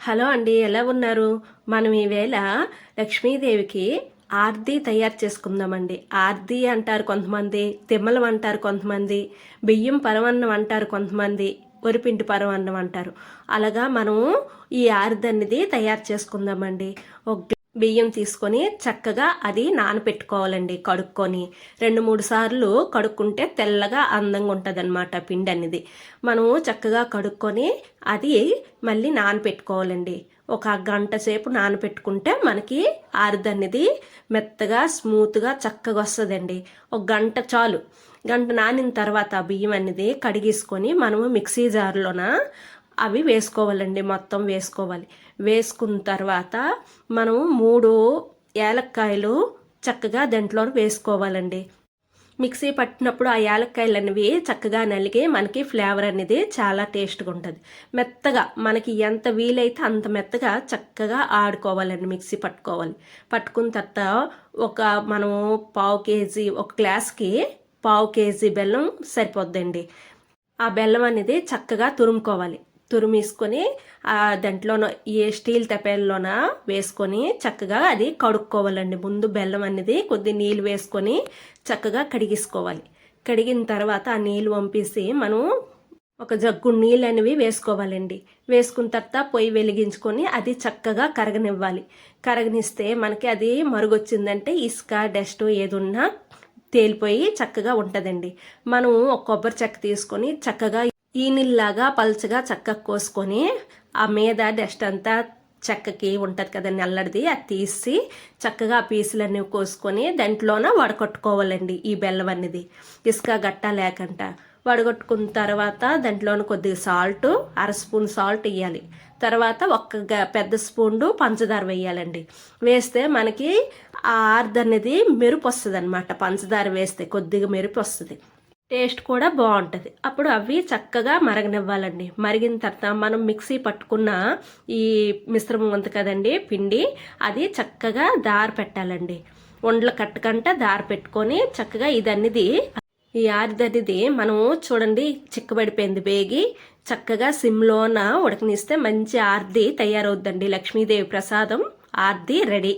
Hello అండి, ఎలా ఉన్నారు? మనం ఈవేళ లక్ష్మీదేవికి ఆర్తి తయారు చేసుకుందామండి. ఆర్తి అంటారు కొంతమంది, తిమ్మలం అంటారు కొంతమంది, బియ్యం పరమన్నం అంటారు కొంతమంది, వరిపిండి పరమన్నం అంటారు. అలాగా మనం ఈ ఆర్తి అనేది తయారు చేసుకుందామండి. ఒక బియ్యం తీసుకొని చక్కగా అది నానపెట్టుకోవాలండి. కడుక్కొని 2-3 సార్లు కడుక్కుంటే తెల్లగా అందంగా ఉంటుంది అనమాట పిండి అనేది. మనము చక్కగా కడుక్కొని అది మళ్ళీ నానపెట్టుకోవాలండి. ఒక గంట సేపు నానపెట్టుకుంటే మనకి ఆరిది అనేది మెత్తగా స్మూత్గా చక్కగా వస్తుందండి. ఒక గంట చాలు. గంట నానిన తర్వాత బియ్యం అనేది కడిగేసుకొని మనము మిక్సీ జార్లోన అవి వేసుకోవాలండి. మొత్తం వేసుకోవాలి. వేసుకున్న తర్వాత మనం 3 యాలక్కాయలు చక్కగా దాంట్లో వేసుకోవాలండి. మిక్సీ పట్టినప్పుడు ఆ యాలక్కాయలు అనేవి చక్కగా నలిగి మనకి ఫ్లేవర్ అనేది చాలా టేస్ట్గా ఉంటుంది. మెత్తగా మనకి ఎంత వీలైతే అంత మెత్తగా చక్కగా ఆడుకోవాలండి. మిక్సీ పట్టుకున్న తర్వాత మనము 1/2 కేజీ, ఒక గ్లాస్కి 1/2 కేజీ బెల్లం సరిపోద్దండి. ఆ బెల్లం అనేది చక్కగా తురుముకోవాలి. తురిమేసుకొని దాంట్లోన ఈ స్టీల్ తపేల్లోన వేసుకొని చక్కగా అది కడుక్కోవాలండి. ముందు బెల్లం అనేది కొద్ది నీళ్ళు వేసుకొని చక్కగా కడిగేసుకోవాలి. కడిగిన తర్వాత ఆ నీళ్ళు వంపేసి మనం ఒక జగ్గు నీళ్ళు అనేవి వేసుకోవాలండి. వేసుకున్న తర్వాత పొయ్యి వెలిగించుకొని అది చక్కగా కరగనివ్వాలి. కరగనిస్తే మనకి అది మరుగొచ్చిందంటే ఇసుక డస్ట్ ఏదున్నా తేలిపోయి చక్కగా ఉంటుందండి. మనం ఒక కొబ్బరి చెక్క తీసుకొని చక్కగా ఈనిల్లాగా పల్చగా చక్కగా కోసుకొని ఆ మీద డస్ట్ అంతా చెక్కకి ఉంటుంది కదా నల్లడిది, అది తీసి చక్కగా ఆ పీసులన్నీ కోసుకొని దాంట్లోన వడగొట్టుకోవాలండి. ఈ బెల్లం అనేది ఇసుక గట్ట లేకుండా వడగొట్టుకున్న తర్వాత దాంట్లోన కొద్దిగా సాల్ట్, 1/2 స్పూన్ సాల్ట్ వేయాలి. తర్వాత పెద్ద స్పూన్ పంచదార వేయాలండి. వేస్తే మనకి ఆ ఆర్ది అనేది మెరుపు వస్తుంది అనమాట. పంచదార వేస్తే కొద్దిగా మెరుపు వస్తుంది, టేస్ట్ కూడా బాగుంటుంది. అప్పుడు అవి చక్కగా మరగనివ్వాలండి. మరిగిన తర్వాత మనం మిక్సీ పట్టుకున్న ఈ మిశ్రమం ఉంది కదండి పిండి, అది చక్కగా దారి పెట్టాలండి. ఉండలు కట్టకంట దారి పెట్టుకొని చక్కగా ఈ ఆరిది అనేది మనం చూడండి చిక్కబడిపోయింది. బేగి చక్కగా సిమ్లోన ఉడకనిస్తే మంచి ఆర్ది తయారవుద్దండి. లక్ష్మీదేవి ప్రసాదం ఆర్ది రెడీ.